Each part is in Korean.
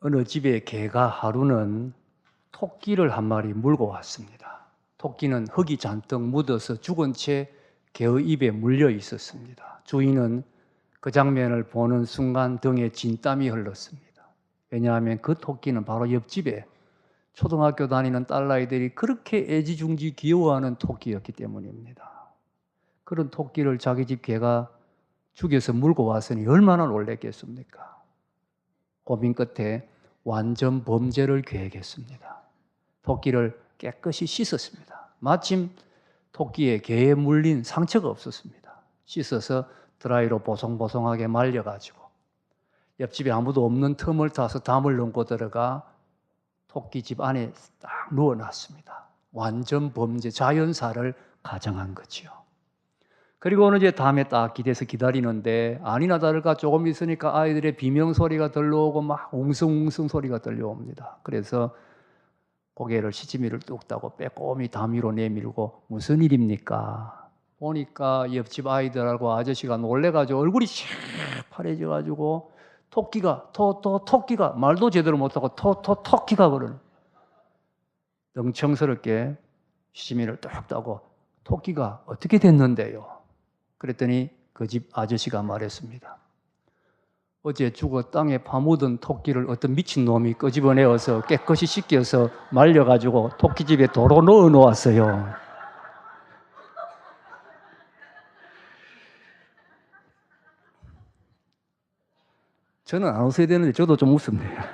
어느 집에 개가 하루는 토끼를 한 마리 물고 왔습니다. 토끼는 흙이 잔뜩 묻어서 죽은 채 개의 입에 물려 있었습니다. 주인은 그 장면을 보는 순간 등에 진땀이 흘렀습니다. 왜냐하면 그 토끼는 바로 옆집에 초등학교 다니는 딸아이들이 그렇게 애지중지 귀여워하는 토끼였기 때문입니다. 그런 토끼를 자기 집 개가 죽여서 물고 왔으니 얼마나 놀랬겠습니까? 고민 끝에 완전 범죄를 계획했습니다. 토끼를 깨끗이 씻었습니다. 마침 토끼에 개에 물린 상처가 없었습니다. 씻어서 드라이로 보송보송하게 말려가지고 옆집에 아무도 없는 틈을 타서 담을 넘고 들어가 토끼 집 안에 딱 누워놨습니다. 완전 범죄, 자연사를 가정한 거죠. 그리고 어느 제 다음에 딱 기대서 기다리는데 아니나 다를까 조금 있으니까 아이들의 비명소리가 들려오고 막 웅성웅성 소리가 들려옵니다. 그래서 고개를 시치미를 뚝 따고 빼꼼히 담 위로 내밀고 무슨 일입니까? 보니까 옆집 아이들하고 아저씨가 놀래가지고 얼굴이 파래져가지고 토끼가 토끼가 말도 제대로 못하고 토끼가 그러는 능청스럽게 시치미를 뚝 따고 토끼가 어떻게 됐는데요? 그랬더니 그 집 아저씨가 말했습니다. 어제 죽어 땅에 파묻은 토끼를 어떤 미친놈이 끄집어내어서 깨끗이 씻겨서 말려가지고 토끼집에 도로 넣어 놓았어요. 저는 안 웃어야 되는데 저도 좀 웃습니다.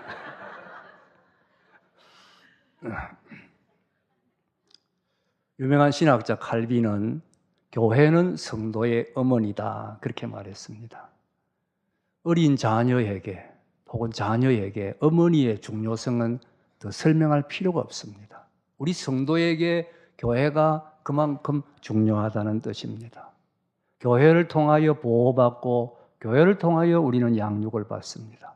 유명한 신학자 칼빈은 교회는 성도의 어머니다 그렇게 말했습니다. 어린 자녀에게 혹은 자녀에게 어머니의 중요성은 더 설명할 필요가 없습니다. 우리 성도에게 교회가 그만큼 중요하다는 뜻입니다. 교회를 통하여 보호받고 교회를 통하여 우리는 양육을 받습니다.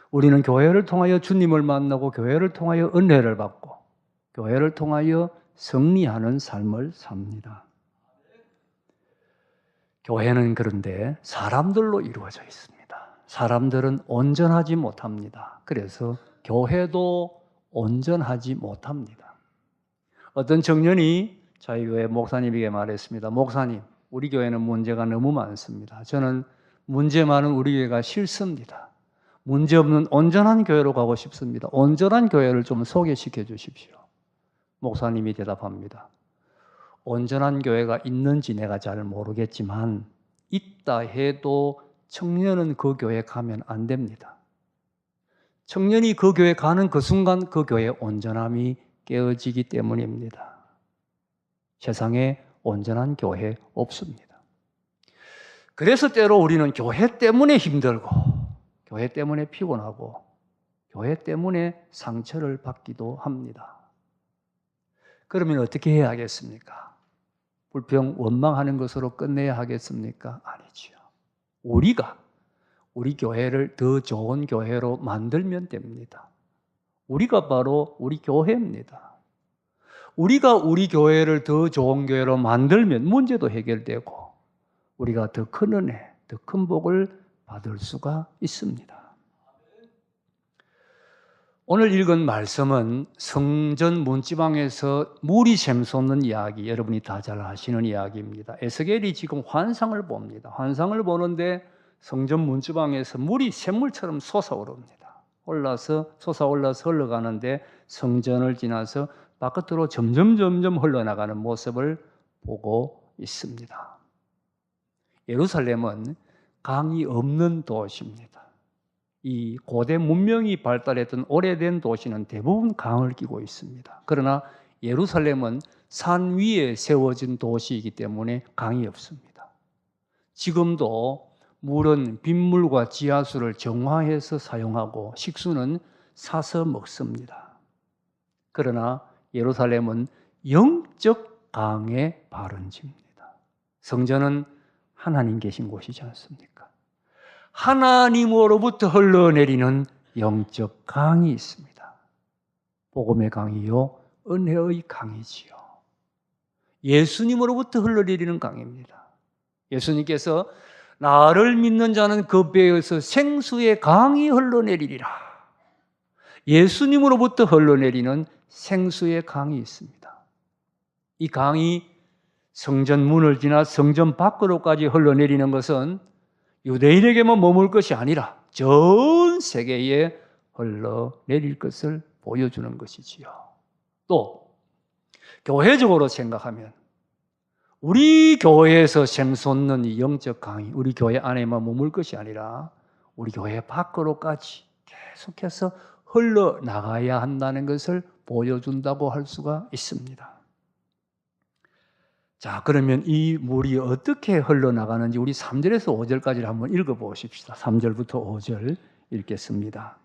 우리는 교회를 통하여 주님을 만나고 교회를 통하여 은혜를 받고 교회를 통하여 승리하는 삶을 삽니다. 교회는 그런데 사람들로 이루어져 있습니다. 사람들은 온전하지 못합니다. 그래서 교회도 온전하지 못합니다. 어떤 청년이 저희 교회 목사님에게 말했습니다. 목사님, 우리 교회는 문제가 너무 많습니다. 저는 문제 많은 우리 교회가 싫습니다. 문제 없는 온전한 교회로 가고 싶습니다. 온전한 교회를 좀 소개시켜 주십시오. 목사님이 대답합니다. 온전한 교회가 있는지 내가 잘 모르겠지만 있다 해도 청년은 그 교회 가면 안 됩니다. 청년이 그 교회 가는 그 순간 그 교회의 온전함이 깨어지기 때문입니다. 세상에 온전한 교회 없습니다. 그래서 때로 우리는 교회 때문에 힘들고 교회 때문에 피곤하고 교회 때문에 상처를 받기도 합니다. 그러면 어떻게 해야 하겠습니까? 불평, 원망하는 것으로 끝내야 하겠습니까? 아니지요. 우리가 우리 교회를 더 좋은 교회로 만들면 됩니다. 우리가 바로 우리 교회입니다. 우리가 우리 교회를 더 좋은 교회로 만들면 문제도 해결되고 우리가 더 큰 은혜, 더 큰 복을 받을 수가 있습니다. 오늘 읽은 말씀은 성전 문지방에서 물이 샘솟는 이야기, 여러분이 다 잘 아시는 이야기입니다. 에스겔이 지금 환상을 봅니다. 환상을 보는데 성전 문지방에서 물이 샘물처럼 솟아오릅니다. 솟아올라서 흘러가는데 성전을 지나서 바깥으로 점점 흘러나가는 모습을 보고 있습니다. 예루살렘은 강이 없는 도시입니다. 이 고대 문명이 발달했던 오래된 도시는 대부분 강을 끼고 있습니다. 그러나 예루살렘은 산 위에 세워진 도시이기 때문에 강이 없습니다. 지금도 물은 빗물과 지하수를 정화해서 사용하고 식수는 사서 먹습니다. 그러나 예루살렘은 영적 강의 발원지입니다. 성전은 하나님 계신 곳이지 않습니까? 하나님으로부터 흘러내리는 영적 강이 있습니다. 복음의 강이요, 은혜의 강이지요. 예수님으로부터 흘러내리는 강입니다. 예수님께서 나를 믿는 자는 그 배에서 생수의 강이 흘러내리리라. 예수님으로부터 흘러내리는 생수의 강이 있습니다. 이 강이 성전 문을 지나 성전 밖으로까지 흘러내리는 것은 유대인에게만 머물 것이 아니라 전 세계에 흘러내릴 것을 보여주는 것이지요. 또 교회적으로 생각하면 우리 교회에서 샘솟는 이 영적 강이 우리 교회 안에만 머물 것이 아니라 우리 교회 밖으로까지 계속해서 흘러나가야 한다는 것을 보여준다고 할 수가 있습니다. 자, 그러면 이 물이 어떻게 흘러나가는지 우리 3절에서 5절까지를 한번 읽어보십시다. 3절부터 5절 읽겠습니다.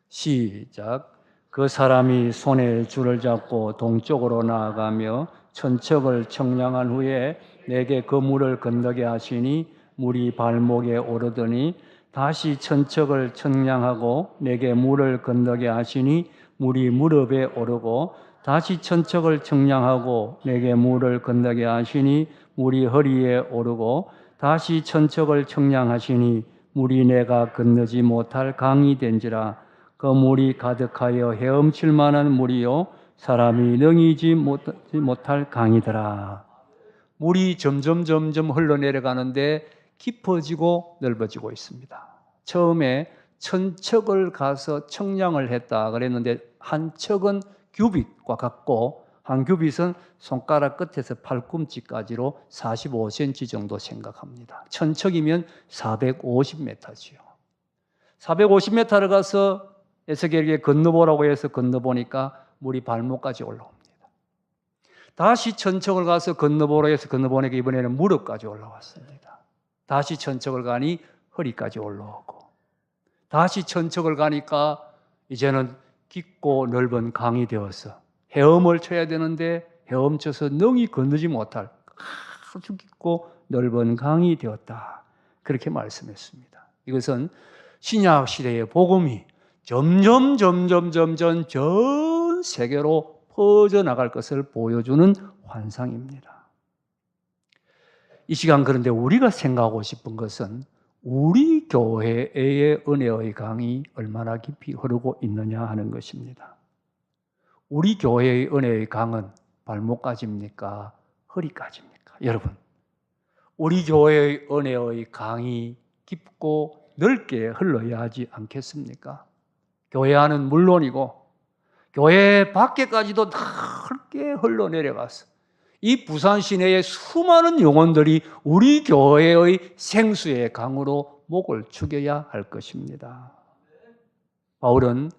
시작. 그 사람이 손에 줄을 잡고 동쪽으로 나아가며 천척을 청량한 후에 내게 그 물을 건너게 하시니 물이 발목에 오르더니 다시 천척을 청량하고 내게 물을 건너게 하시니 물이 무릎에 오르고 다시 천척을 청량하고 내게 물을 건너게 하시니 물이 허리에 오르고 다시 천척을 청량하시니 물이 내가 건너지 못할 강이 된지라. 그 물이 가득하여 헤엄칠 만한 물이요 사람이 능이지 못할 강이더라. 물이 점점 흘러내려가는데 깊어지고 넓어지고 있습니다. 처음에 천척을 가서 청량을 했다 그랬는데 한 척은 규빗과 같고 한 규빗은 손가락 끝에서 팔꿈치까지로 45cm 정도 생각합니다. 천척이면 450m지요. 450m를 가서 에스겔에게 건너보라고 해서 건너보니까 물이 발목까지 올라옵니다. 다시 천척을 가서 건너보라고 해서 건너보니까 이번에는 무릎까지 올라왔습니다. 다시 천척을 가니 허리까지 올라오고 다시 천척을 가니까 이제는 깊고 넓은 강이 되어서 헤엄을 쳐야 되는데 헤엄쳐서 능히 건너지 못할 아주 깊고 넓은 강이 되었다. 그렇게 말씀했습니다. 이것은 신약 시대의 복음이 점점 전 세계로 퍼져나갈 것을 보여주는 환상입니다. 이 시간 그런데 우리가 생각하고 싶은 것은 우리 교회의 은혜의 강이 얼마나 깊이 흐르고 있느냐 하는 것입니다. 우리 교회의 은혜의 강은 발목까지입니까? 허리까지입니까? 여러분, 우리 교회의 은혜의 강이 깊고 넓게 흘러야 하지 않겠습니까? 교회 안은 물론이고 교회 밖에까지도 넓게 흘러내려가서 이 부산 시내의 수많은 영혼들이 우리 교회의 생수의 강으로 목을 축여야 할 것입니다. 바울은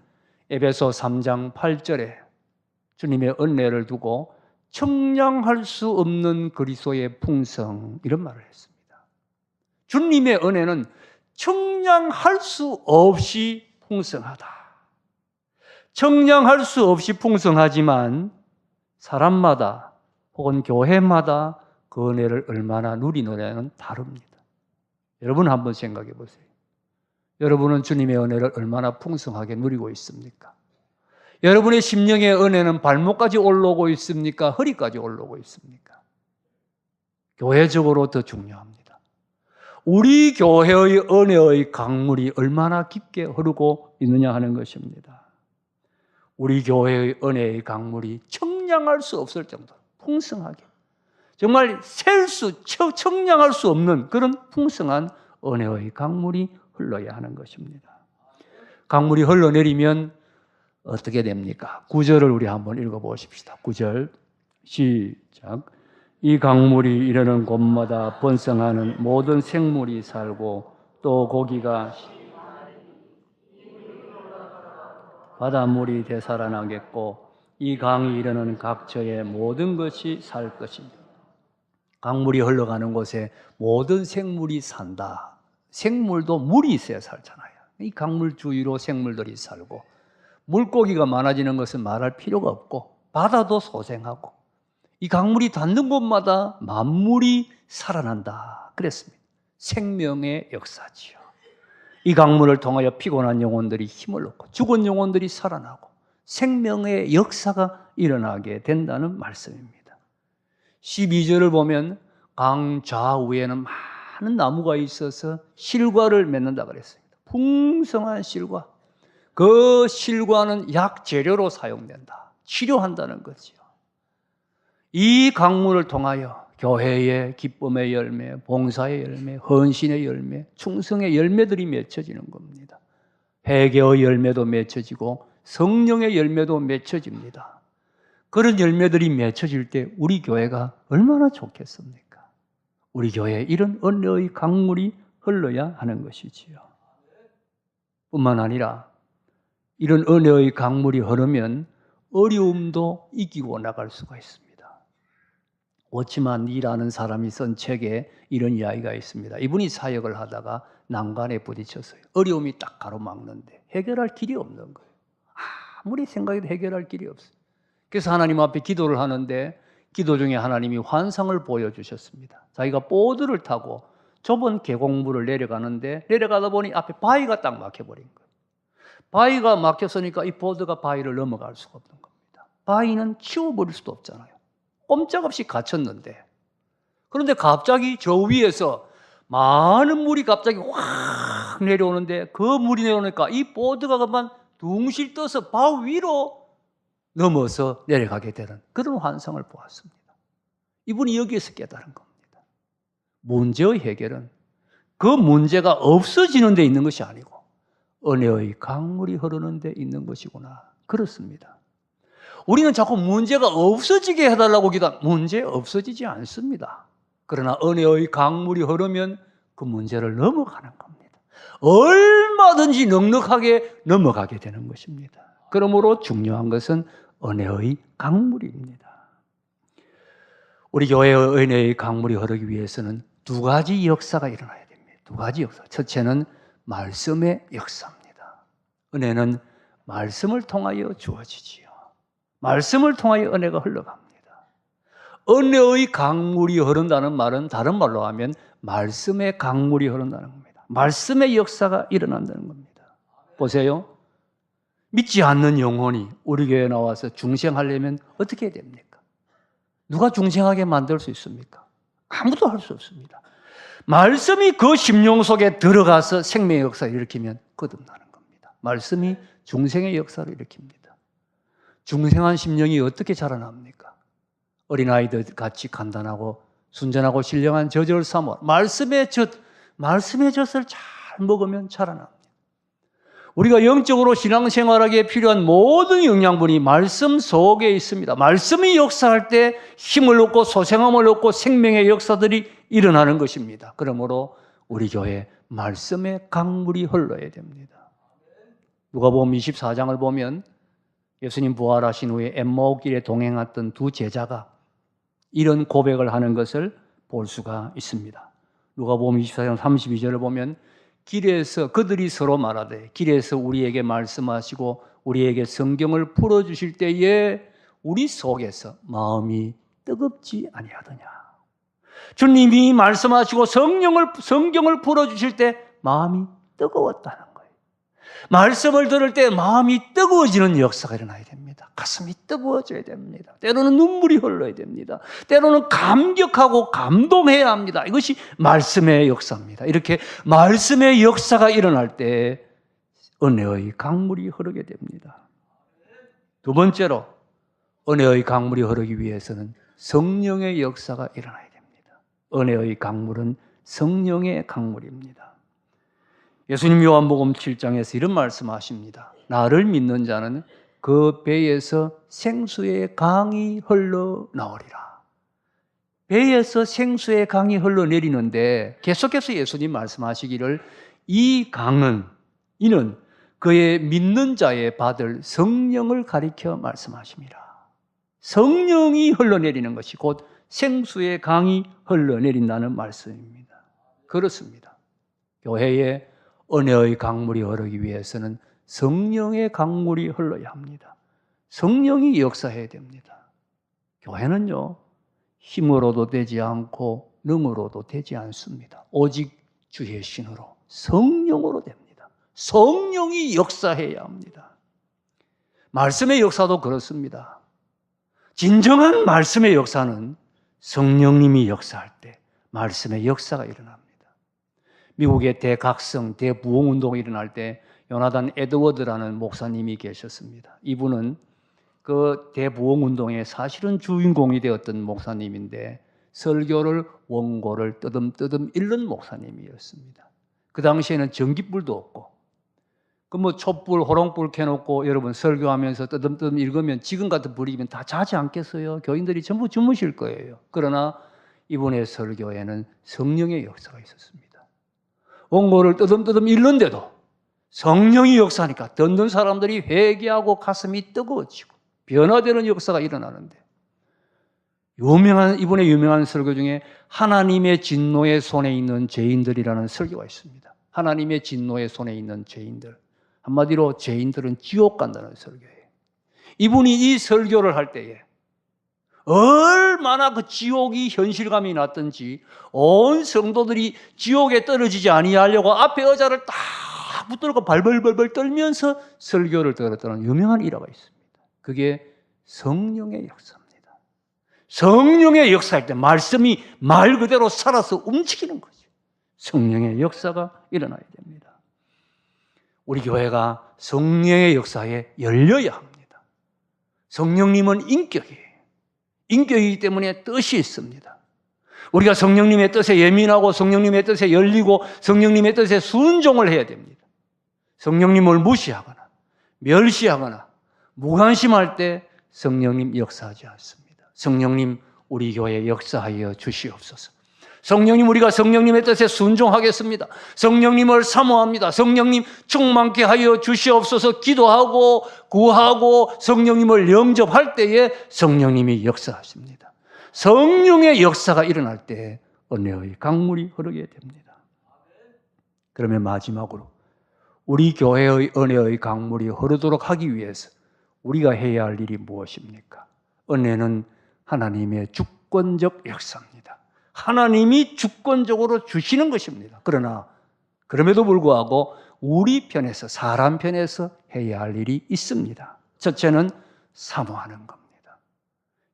에베소 3장 8절에 주님의 은혜를 두고 청량할 수 없는 그리스도의 풍성 이런 말을 했습니다. 주님의 은혜는 청량할 수 없이 풍성하다. 청량할 수 없이 풍성하지만 사람마다 혹은 교회마다 그 은혜를 얼마나 누리느냐는 다릅니다. 여러분 한번 생각해 보세요. 여러분은 주님의 은혜를 얼마나 풍성하게 누리고 있습니까? 여러분의 심령의 은혜는 발목까지 올라오고 있습니까? 허리까지 올라오고 있습니까? 교회적으로 더 중요합니다. 우리 교회의 은혜의 강물이 얼마나 깊게 흐르고 있느냐 하는 것입니다. 우리 교회의 은혜의 강물이 청량할 수 없을 정도로 풍성하게 정말 청량할 수 없는 그런 풍성한 은혜의 강물이 흘러야 하는 것입니다. 강물이 흘러내리면 어떻게 됩니까? 9절을 우리 한번 읽어보십시다. 9절 시작. 이 강물이 이르는 곳마다 번성하는 모든 생물이 살고 또 고기가 바닷물이 되살아나겠고 이 강이 이르는 각처의 모든 것이 살 것입니다. 강물이 흘러가는 곳에 모든 생물이 산다. 생물도 물이 있어야 살잖아요. 이 강물 주위로 생물들이 살고 물고기가 많아지는 것은 말할 필요가 없고 바다도 소생하고 이 강물이 닿는 곳마다 만물이 살아난다 그랬습니다. 생명의 역사지요. 이 강물을 통하여 피곤한 영혼들이 힘을 얻고 죽은 영혼들이 살아나고 생명의 역사가 일어나게 된다는 말씀입니다. 12절을 보면 강 좌우에는 많은 나무가 있어서 실과를 맺는다 그랬습니다. 풍성한 실과. 그 실과는 약 재료로 사용된다. 치료한다는 거죠. 이 강물을 통하여 교회의 기쁨의 열매, 봉사의 열매, 헌신의 열매, 충성의 열매들이 맺혀지는 겁니다. 회개의 열매도 맺혀지고 성령의 열매도 맺혀집니다. 그런 열매들이 맺혀질 때 우리 교회가 얼마나 좋겠습니까? 우리 교회에 이런 은혜의 강물이 흘러야 하는 것이지요. 뿐만 아니라 이런 은혜의 강물이 흐르면 어려움도 이기고 나갈 수가 있습니다. 워치만 리라는 사람이 쓴 책에 이런 이야기가 있습니다. 이분이 사역을 하다가 난간에 부딪혔어요. 어려움이 딱 가로막는데 해결할 길이 없는 거예요. 아무리 생각해도 해결할 길이 없어요. 그래서 하나님 앞에 기도를 하는데 기도 중에 하나님이 환상을 보여주셨습니다. 자기가 보드를 타고 좁은 계곡물을 내려가다 보니 앞에 바위가 딱 막혀버린 거예요. 바위가 막혔으니까 이 보드가 바위를 넘어갈 수가 없는 겁니다. 바위는 치워버릴 수도 없잖아요. 꼼짝없이 갇혔는데, 그런데 갑자기 저 위에서 많은 물이 갑자기 확 내려오는데, 그 물이 내려오니까 이 보드가 그만 둥실 떠서 바위 위로 넘어서 내려가게 되는 그런 환상을 보았습니다. 이분이 여기에서 깨달은 겁니다. 문제의 해결은 그 문제가 없어지는 데 있는 것이 아니고 은혜의 강물이 흐르는 데 있는 것이구나. 그렇습니다. 우리는 자꾸 문제가 없어지게 해달라고 기도하면 문제 없어지지 않습니다. 그러나 은혜의 강물이 흐르면 그 문제를 넘어가는 겁니다. 얼마든지 넉넉하게 넘어가게 되는 것입니다. 그러므로 중요한 것은 은혜의 강물입니다. 우리 교회의 은혜의 강물이 흐르기 위해서는 두 가지 역사가 일어나야 됩니다. 두 가지 역사. 첫째는 말씀의 역사입니다. 은혜는 말씀을 통하여 주어지지요. 말씀을 통하여 은혜가 흘러갑니다. 은혜의 강물이 흐른다는 말은 다른 말로 하면 말씀의 강물이 흐른다는 겁니다. 말씀의 역사가 일어난다는 겁니다. 보세요. 믿지 않는 영혼이 우리 교회에 나와서 중생하려면 어떻게 해야 됩니까? 누가 중생하게 만들 수 있습니까? 아무도 할 수 없습니다. 말씀이 그 심령 속에 들어가서 생명의 역사를 일으키면 거듭나는 겁니다. 말씀이 중생의 역사를 일으킵니다. 중생한 심령이 어떻게 자라납니까? 어린아이들 같이 간단하고 순전하고 신령한 젖을 삼아 말씀의 젖을 잘 먹으면 자라납니다. 우리가 영적으로 신앙생활하기에 필요한 모든 영양분이 말씀 속에 있습니다. 말씀이 역사할 때 힘을 얻고 소생함을 얻고 생명의 역사들이 일어나는 것입니다. 그러므로 우리 교회에 말씀의 강물이 흘러야 됩니다. 누가복음 24장을 보면 예수님 부활하신 후에 엠마오길에 동행했던 두 제자가 이런 고백을 하는 것을 볼 수가 있습니다. 누가복음 24장 32절을 보면 길에서 그들이 서로 말하되 길에서 우리에게 말씀하시고 우리에게 성경을 풀어주실 때에 우리 속에서 마음이 뜨겁지 아니하더냐. 주님이 말씀하시고 성경을 풀어주실 때 마음이 뜨거웠다는 거예요. 말씀을 들을 때 마음이 뜨거워지는 역사가 일어나야 됩니다. 가슴이 뜨거워져야 됩니다. 때로는 눈물이 흘러야 됩니다. 때로는 감격하고 감동해야 합니다. 이것이 말씀의 역사입니다. 이렇게 말씀의 역사가 일어날 때 은혜의 강물이 흐르게 됩니다. 두 번째로 은혜의 강물이 흐르기 위해서는 성령의 역사가 일어나야 됩니다. 은혜의 강물은 성령의 강물입니다. 예수님 요한복음 7장에서 이런 말씀하십니다. 나를 믿는 자는 그 배에서 생수의 강이 흘러나오리라. 배에서 생수의 강이 흘러내리는데 계속해서 예수님 말씀하시기를 이는 그의 믿는 자의 받을 성령을 가리켜 말씀하십니다. 성령이 흘러내리는 것이 곧 생수의 강이 흘러내린다는 말씀입니다. 그렇습니다. 교회에 은혜의 강물이 흐르기 위해서는 성령의 강물이 흘러야 합니다. 성령이 역사해야 됩니다. 교회는요, 힘으로도 되지 않고 능으로도 되지 않습니다. 오직 주의 신으로 성령으로 됩니다. 성령이 역사해야 합니다. 말씀의 역사도 그렇습니다. 진정한 말씀의 역사는 성령님이 역사할 때 말씀의 역사가 일어납니다. 미국의 대각성, 대부흥운동이 일어날 때 요나단 에드워드라는 목사님이 계셨습니다. 이분은 그 대부흥운동의 사실은 주인공이 되었던 목사님인데 설교를 원고를 뜨듬뜨듬 읽는 목사님이었습니다. 그 당시에는 전기불도 없고 그 뭐 촛불, 호롱불 켜놓고 여러분 설교하면서 뜨듬뜨듬 읽으면 지금 같은 불이면 다 자지 않겠어요? 교인들이 전부 주무실 거예요. 그러나 이분의 설교에는 성령의 역사가 있었습니다. 원고를 뜨듬뜨듬 읽는데도 성령이 역사하니까 듣는 사람들이 회개하고 가슴이 뜨거워지고 변화되는 역사가 일어나는데 이분의 유명한 설교 중에 하나님의 진노의 손에 있는 죄인들이라는 설교가 있습니다. 하나님의 진노의 손에 있는 죄인들. 한마디로 죄인들은 지옥 간다는 설교예요. 이분이 이 설교를 할 때에 얼마나 그 지옥이 현실감이 났던지 온 성도들이 지옥에 떨어지지 아니하려고 앞에 의자를 딱 붙들고 발벌벌벌 떨면서 설교를 들었다는 유명한 일화가 있습니다. 그게 성령의 역사입니다. 성령의 역사할 때 말씀이 말 그대로 살아서 움직이는 거죠. 성령의 역사가 일어나야 됩니다. 우리 교회가 성령의 역사에 열려야 합니다. 성령님은 인격이에요. 인격이기 때문에 뜻이 있습니다. 우리가 성령님의 뜻에 예민하고 성령님의 뜻에 열리고 성령님의 뜻에 순종을 해야 됩니다. 성령님을 무시하거나 멸시하거나 무관심할 때 성령님 역사하지 않습니다. 성령님 우리 교회에 역사하여 주시옵소서. 성령님 우리가 성령님의 뜻에 순종하겠습니다. 성령님을 사모합니다. 성령님 충만케 하여 주시옵소서 기도하고 구하고 성령님을 영접할 때에 성령님이 역사하십니다. 성령의 역사가 일어날 때 은혜의 강물이 흐르게 됩니다. 그러면 마지막으로 우리 교회의 은혜의 강물이 흐르도록 하기 위해서 우리가 해야 할 일이 무엇입니까? 은혜는 하나님의 주권적 역사입니다. 하나님이 주권적으로 주시는 것입니다. 그러나 그럼에도 불구하고 우리 편에서 사람 편에서 해야 할 일이 있습니다. 첫째는 사모하는 겁니다.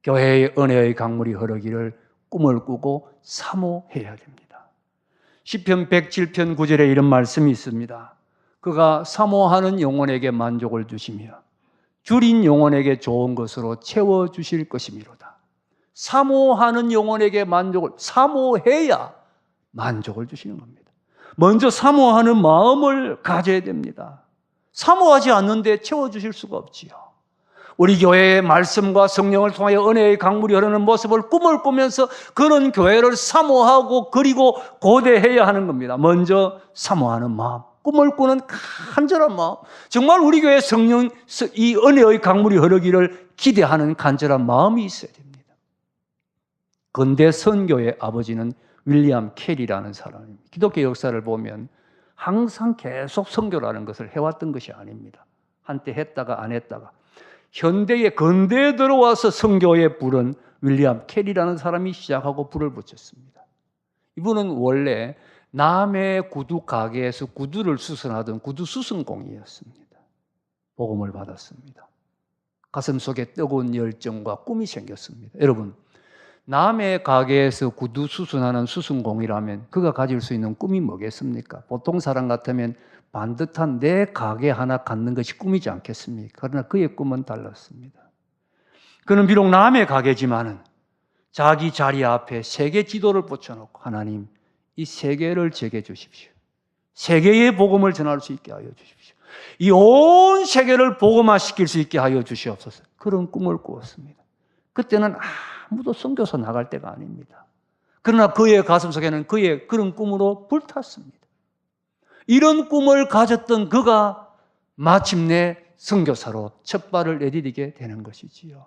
교회의 은혜의 강물이 흐르기를 꿈을 꾸고 사모해야 됩니다. 시편 107편 9절에 이런 말씀이 있습니다. 그가 사모하는 영혼에게 만족을 주시며 줄인 영혼에게 좋은 것으로 채워주실 것이미로다. 사모하는 영혼에게 만족을, 사모해야 만족을 주시는 겁니다. 먼저 사모하는 마음을 가져야 됩니다. 사모하지 않는데 채워주실 수가 없지요. 우리 교회의 말씀과 성령을 통하여 은혜의 강물이 흐르는 모습을 꿈을 꾸면서 그런 교회를 사모하고 그리고 고대해야 하는 겁니다. 먼저 사모하는 마음, 꿈을 꾸는 간절한 마음, 정말 우리 교회 성령, 이 은혜의 강물이 흐르기를 기대하는 간절한 마음이 있어야 됩니다. 근대 선교의 아버지는 윌리엄 캐리라는 사람입니다. 기독교 역사를 보면 항상 계속 선교라는 것을 해왔던 것이 아닙니다. 한때 했다가 안 했다가 근대에 들어와서 선교의 불은 윌리엄 캐리라는 사람이 시작하고 불을 붙였습니다. 이분은 원래 남해 구두 가게에서 구두를 수선하던 구두 수선공이었습니다. 복음을 받았습니다. 가슴속에 뜨거운 열정과 꿈이 생겼습니다. 여러분, 남의 가게에서 구두 수선하는 수선공이라면 그가 가질 수 있는 꿈이 뭐겠습니까? 보통 사람 같으면 반듯한 내 가게 하나 갖는 것이 꿈이지 않겠습니까? 그러나 그의 꿈은 달랐습니다. 그는 비록 남의 가게지만은 자기 자리 앞에 세계 지도를 붙여놓고 하나님, 이 세계를 제게 주십시오. 세계의 복음을 전할 수 있게 하여 주십시오. 이 온 세계를 복음화시킬 수 있게 하여 주시옵소서. 그런 꿈을 꾸었습니다. 그때는 아무도 선교사 나갈 때가 아닙니다. 그러나 그의 가슴속에는 그의 그런 꿈으로 불탔습니다. 이런 꿈을 가졌던 그가 마침내 선교사로 첫 발을 내디디게 되는 것이지요.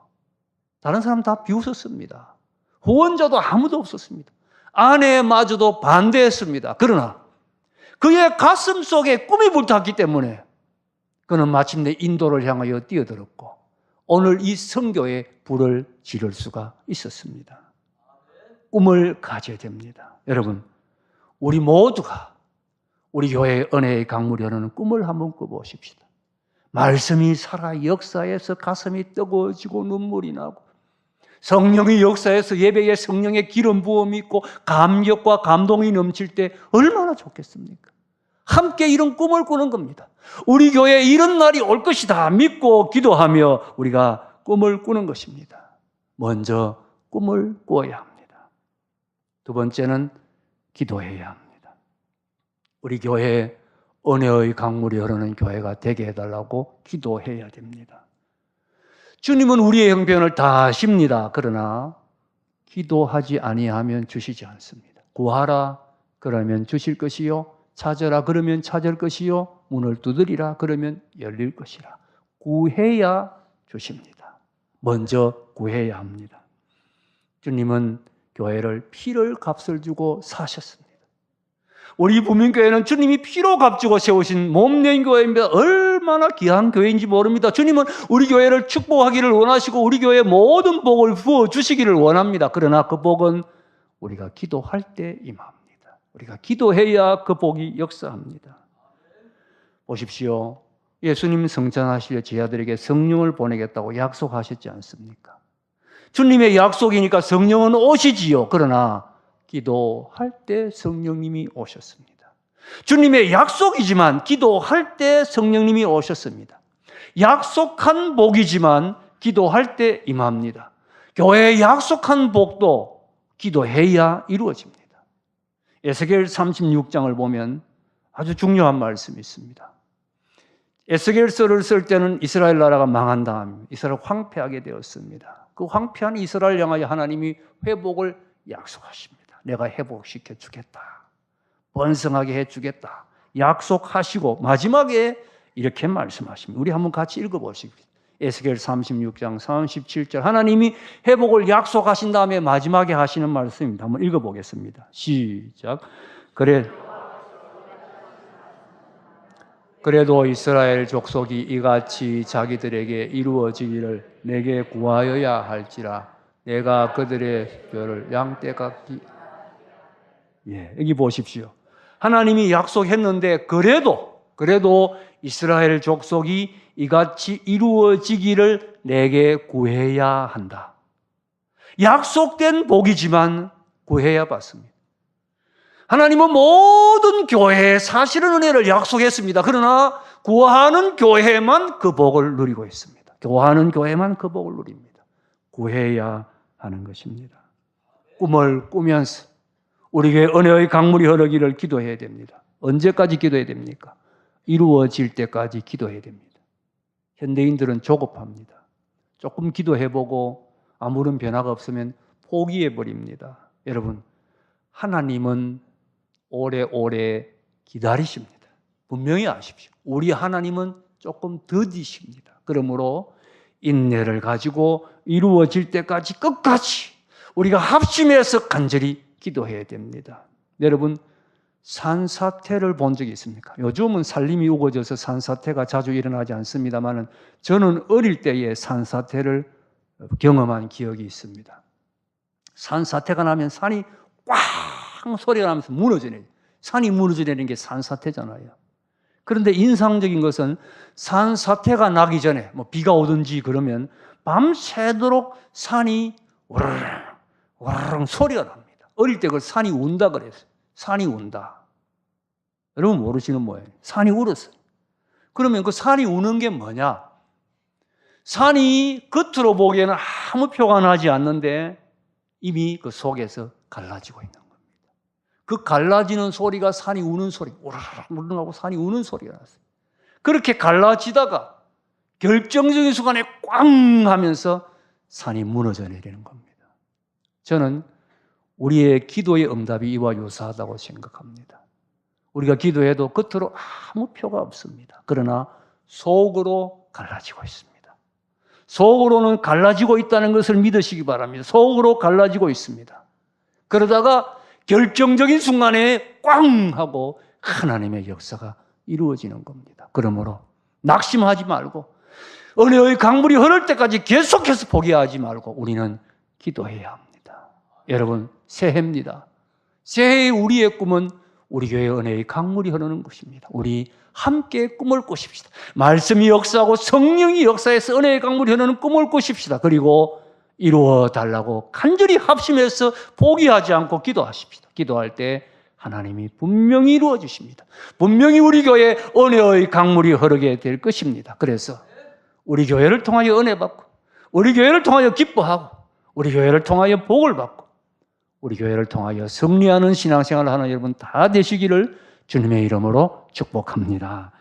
다른 사람 다 비웃었습니다. 후원자도 아무도 없었습니다. 아내마저도 반대했습니다. 그러나 그의 가슴 속에 꿈이 불탔기 때문에 그는 마침내 인도를 향하여 뛰어들었고 오늘 이 선교의 불을 지를 수가 있었습니다. 꿈을 가져야 됩니다. 여러분, 우리 모두가 우리 교회의 은혜의 강물이 흐르는 꿈을 한번 꿔보십시다. 말씀이 살아 역사에서 가슴이 뜨거워지고 눈물이 나고 성령의 역사에서 예배에 성령의 기름 부음이 있고 감격과 감동이 넘칠 때 얼마나 좋겠습니까? 함께 이런 꿈을 꾸는 겁니다. 우리 교회에 이런 날이 올 것이다 믿고 기도하며 우리가 꿈을 꾸는 것입니다. 먼저 꿈을 꾸어야 합니다. 두 번째는 기도해야 합니다. 우리 교회에 은혜의 강물이 흐르는 교회가 되게 해달라고 기도해야 됩니다. 주님은 우리의 형편을 다 아십니다. 그러나 기도하지 아니하면 주시지 않습니다. 구하라 그러면 주실 것이요, 찾으라 그러면 찾을 것이요, 문을 두드리라 그러면 열릴 것이라. 구해야 주십니다. 먼저 구해야 합니다. 주님은 교회를 피를 값을 주고 사셨습니다. 우리 부민교회는 주님이 피로 값주고 세우신 몸된 교회입니다. 얼마나 귀한 교회인지 모릅니다. 주님은 우리 교회를 축복하기를 원하시고 우리 교회에 모든 복을 부어주시기를 원합니다. 그러나 그 복은 우리가 기도할 때 임합니다. 우리가 기도해야 그 복이 역사합니다. 보십시오. 예수님 성찬하실 제자들에게 성령을 보내겠다고 약속하셨지 않습니까? 주님의 약속이니까 성령은 오시지요. 그러나 기도할 때 성령님이 오셨습니다. 주님의 약속이지만 기도할 때 성령님이 오셨습니다. 약속한 복이지만 기도할 때 임합니다. 교회에 약속한 복도 기도해야 이루어집니다. 에스겔 36장을 보면 아주 중요한 말씀이 있습니다. 에스겔서를 쓸 때는 이스라엘 나라가 망한 다음 이스라엘 황폐하게 되었습니다. 그 황폐한 이스라엘 향하여 하나님이 회복을 약속하십니다. 내가 회복시켜 주겠다. 번성하게 해주겠다. 약속하시고 마지막에 이렇게 말씀하십니다. 우리 한번 같이 읽어보십시오. 에스겔 36장 37절 하나님이 회복을 약속하신 다음에 마지막에 하시는 말씀입니다. 한번 읽어보겠습니다. 시작. 그래도 이스라엘 족속이 이같이 자기들에게 이루어지기를 내게 구하여야 할지라 내가 그들의 뼈를 양떼같이 여기 보십시오. 하나님이 약속했는데 그래도 이스라엘 족속이 이같이 이루어지기를 내게 구해야 한다. 약속된 복이지만 구해야 받습니다. 하나님은 모든 교회에 사실은 은혜를 약속했습니다. 그러나 구하는 교회만 그 복을 누리고 있습니다. 구하는 교회만 그 복을 누립니다. 구해야 하는 것입니다. 꿈을 꾸면서 우리 교회 은혜의 강물이 흐르기를 기도해야 됩니다. 언제까지 기도해야 됩니까? 이루어질 때까지 기도해야 됩니다. 현대인들은 조급합니다. 조금 기도해보고 아무런 변화가 없으면 포기해버립니다. 여러분, 하나님은 오래오래 기다리십니다. 분명히 아십시오. 우리 하나님은 조금 더디십니다. 그러므로 인내를 가지고 이루어질 때까지 끝까지 우리가 합심해서 간절히 기도해야 됩니다. 여러분, 산사태를 본 적이 있습니까? 요즘은 산림이 우거져서 산사태가 자주 일어나지 않습니다만 저는 어릴 때에 산사태를 경험한 기억이 있습니다. 산사태가 나면 산이 꽝 소리가 나면서 무너지네요. 산이 무너지는 게 산사태잖아요. 그런데 인상적인 것은 산사태가 나기 전에 비가 오든지 그러면 밤새도록 산이 와르르 소리가 납니다. 어릴 때 그 산이 운다 그랬어요. 산이 운다. 여러분 모르시는 뭐예요? 산이 울었어요. 그러면 그 산이 우는 게 뭐냐? 산이 겉으로 보기에는 아무 표가 나지 않는데 이미 그 속에서 갈라지고 있는 겁니다. 그 갈라지는 소리가 산이 우는 소리, 오르르 하고 산이 우는 소리가 났어요. 그렇게 갈라지다가 결정적인 순간에 꽝 하면서 산이 무너져 내리는 겁니다. 저는 우리의 기도의 응답이 이와 유사하다고 생각합니다. 우리가 기도해도 겉으로 아무 표가 없습니다. 그러나 속으로 갈라지고 있습니다. 속으로는 갈라지고 있다는 것을 믿으시기 바랍니다. 속으로 갈라지고 있습니다. 그러다가 결정적인 순간에 꽝 하고 하나님의 역사가 이루어지는 겁니다. 그러므로 낙심하지 말고 은혜의 강물이 흐를 때까지 계속해서 포기하지 말고 우리는 기도해야 합니다. 여러분, 새해입니다. 새해의 우리의 꿈은 우리 교회의 은혜의 강물이 흐르는 것입니다. 우리 함께 꿈을 꾸십시다. 말씀이 역사하고 성령이 역사해서 은혜의 강물이 흐르는 꿈을 꾸십시다. 그리고 이루어 달라고 간절히 합심해서 포기하지 않고 기도하십시다. 기도할 때 하나님이 분명히 이루어 주십니다. 분명히 우리 교회에 은혜의 강물이 흐르게 될 것입니다. 그래서 우리 교회를 통하여 은혜 받고, 우리 교회를 통하여 기뻐하고, 우리 교회를 통하여 복을 받고, 우리 교회를 통하여 승리하는 신앙생활을 하는 여러분 다 되시기를 주님의 이름으로 축복합니다.